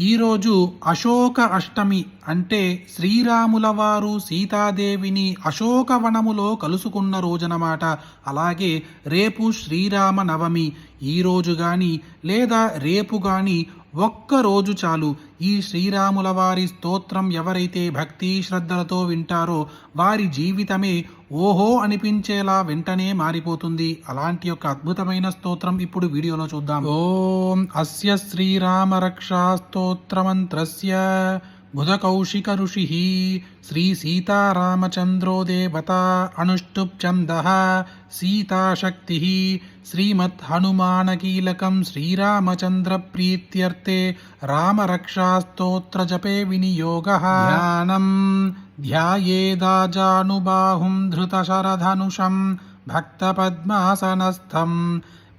ఈరోజు అశోక అష్టమి అంటే శ్రీరాముల వారు సీతాదేవిని అశోకవనములో కలుసుకున్న రోజనమాట. అలాగే రేపు శ్రీరామ నవమి. ఈరోజు కానీ లేదా రేపు కానీ ఒక్కరోజు చాలు ఈ శ్రీరాముల వారి స్తోత్రం ఎవరైతే భక్తి శ్రద్ధలతో వింటారో వారి జీవితమే ఓహో అనిపించేలా వెంటనే మారిపోతుంది. అలాంటి యొక్క అద్భుతమైన స్తోత్రం ఇప్పుడు వీడియోలో చూద్దాం. ఓం అస్య శ్రీరామ రక్షా స్తోత్రమంత్రస్య బుధకౌశిక ఋషి శ్రీ సీతారామచంద్రో దేవతా అనుష్టుప్ ఛందః సీతాశక్తి శ్రీమద్ హనుమానకీలకం శ్రీరామచంద్ర ప్రీత్యర్థే రామరక్షా స్తోత్ర జపే వినియోగః. ధ్యానం ధ్యాయేదాజానుబాహుం ధృతశరధనుషం భక్తపద్మాసనస్థం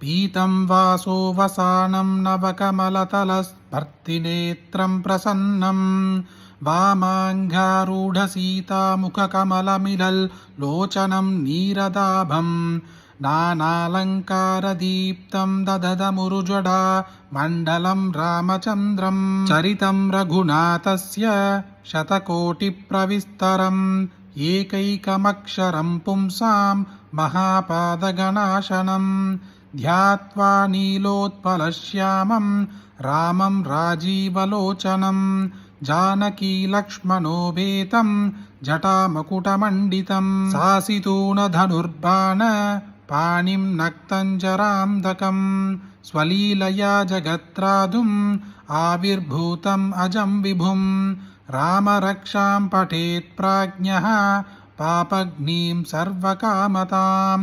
పీతం వాసో వసానం నవకమలతలస్పర్తినేత్రం ప్రసన్నం వామాంగారూఢసీతాముఖకమలమిలల్ లోచనం నీరదాభం నానాలంకారదీప్తం దదదమురుజడా మండలం రామచంద్రం చరితం రఘునాథస్య శతకోటిప్రవిస్తరం ఏకైకమక్షరం పుంసాం మహాపాదగణాశనం ధ్యాత్వా నీలోత్పలశ్యామం రామం రాజీవలోచనం జానకీలక్ష్మణోపేతం జటామకుటమండితం సాసితూణధనుర్బాణ పాణిం నక్తంజరాంధకం స్వలీలయా జగత్రాదుం ఆవిర్భూతం అజం విభుం రామరక్షాం పఠేత్ ప్రాజ్ఞః పాపగ్నీం సర్వకామతాం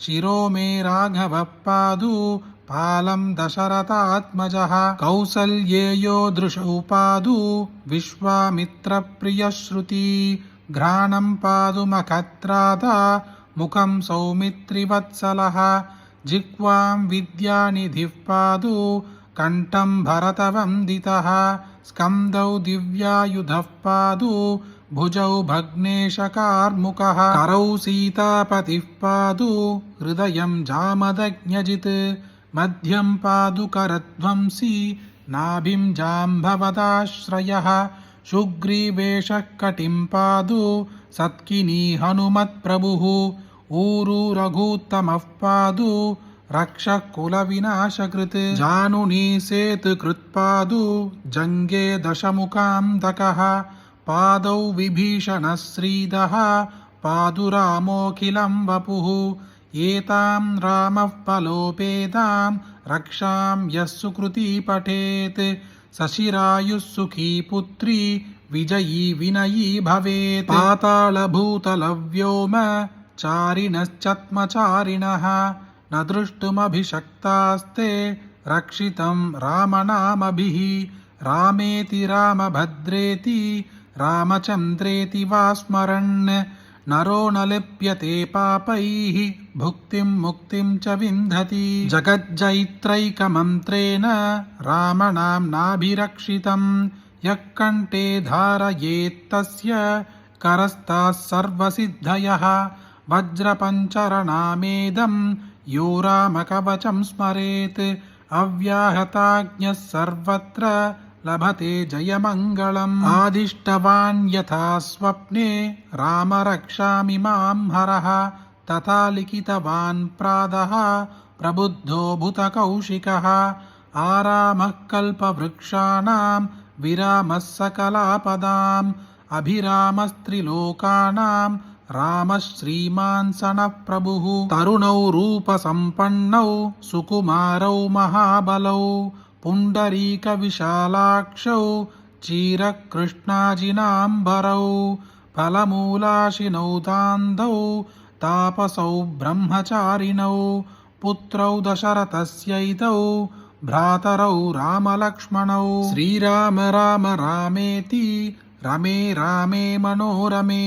శిరో మే రాఘవ పాదు పాలం దశరథాత్మజః కౌసల్యేయో దృశౌ పాదు విశ్వామిత్ర ప్రియశ్రుతి ఘ్రాణం పాదు మఖత్రాద ముఖం సౌమిత్రివత్సలః జిహ్వాం విద్యానిధిః పాదు కంఠం భరతవందితః స్కందౌ దివ్యాయుధః పాదు భుజౌ భగ్నేశకార్ముకః కరౌ సీతాపతిః పాదు హృదయం జామదజ్ఞజిత్ మధ్యం పాదు కరధ్వంసి నాభిం జాంబవదాశ్రయః శుగ్రీవేషః కటిం పాదు సత్కినీ హనుమత్ప్రభుః ఊరు రఘూత్తమః పాదు రక్షः కులవినాశకృత్ జానునీ సేతుకృత్పాదు జంగే దశముఖాంధకः పాదౌ విభీషణశ్రీదः పాదు రామోఖిలం వపుః ఏతాం రామః ఫలోపేతాం రక్షాం యः సుకృతి పఠేత్ సశిరాయుః సుఖీ పుత్రీ విజయీ వినయీ భవేత్ పాతాళభూతలవ్యోమ చారిణశ్చత్మచారిణः న దృష్టుమభిషక్తాస్తే రక్షితం రామనామభిః రామేతి రామభద్రేతి రామచంద్రేతి వా స్మరన్ నరో న లిప్యతే పాపైః భుక్తిం ముక్తిం చ విందతి జగజ్జైత్రైకమంత్రేణ రామనామ్నాభిరక్షితం యః కంఠే ధారయేత్తస్య కరస్తాః సర్వసిద్ధయః వజ్రపంచరనామేదం యో రామకవచం స్మరేత్ అవ్యాహతాజ్ఞః సర్వత్ర లభతే జయమంగళం ఆదిష్టవాన్ యథా స్వప్నే రామ రక్షామి మాం హరః తథా లిఖితవాన్ ప్రాదః ప్రబుద్ధో భూతకౌశికः ఆరామః కల్పవృక్షాణాం విరామः సకలాపదాం అభిరామస్త్రిలోకానాం రామః శ్రీమాన్ సనః ప్రభుః తరుణౌ రూపసంపన్నౌ సుకుమారౌ మహాబలౌ పుండరీక విశాలాక్షౌ చీరకృష్ణాజినాంబరౌ ఫలమూలాశినౌ దాందౌ తాపసౌ బ్రహ్మచారిణౌ పుత్రౌ దశరథస్యైతౌ భ్రాతరౌ రామలక్ష్మణౌ శ్రీరామ రామ రామేతి రమే రామే మనోరమే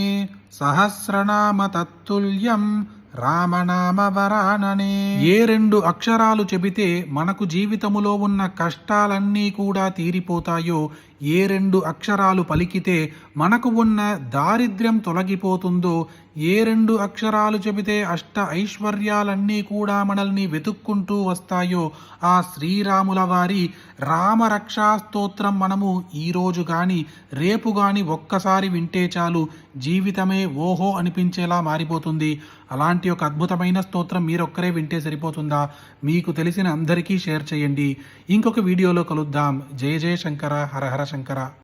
సహస్రనామ తత్తుల్యం రామనామ వరాననే. ఏ రెండు అక్షరాలు చెబితే మనకు జీవితములో ఉన్న కష్టాలన్నీ కూడా తీరిపోతాయో, ఏ రెండు అక్షరాలు పలికితే మనకు ఉన్న దారిద్ర్యం తొలగిపోతుందో, ఏ 2 అక్షరాలు చెబితే అష్ట ఐశ్వర్యాలన్నీ కూడా మనల్ని వెతుక్కుంటూ వస్తాయో ఆ శ్రీరాముల వారి రామరక్షా స్తోత్రం మనము ఈరోజు కానీ రేపు కానీ ఒక్కసారి వింటే చాలు జీవితమే ఓహో అనిపించేలా మారిపోతుంది. అలాంటి ఒక అద్భుతమైన స్తోత్రం మీరొక్కరే వింటే సరిపోతుందా? మీకు తెలిసిన అందరికీ షేర్ చేయండి. ఇంకొక వీడియోలో కలుద్దాం. జయ జయ శంకర, హర హర శంకర.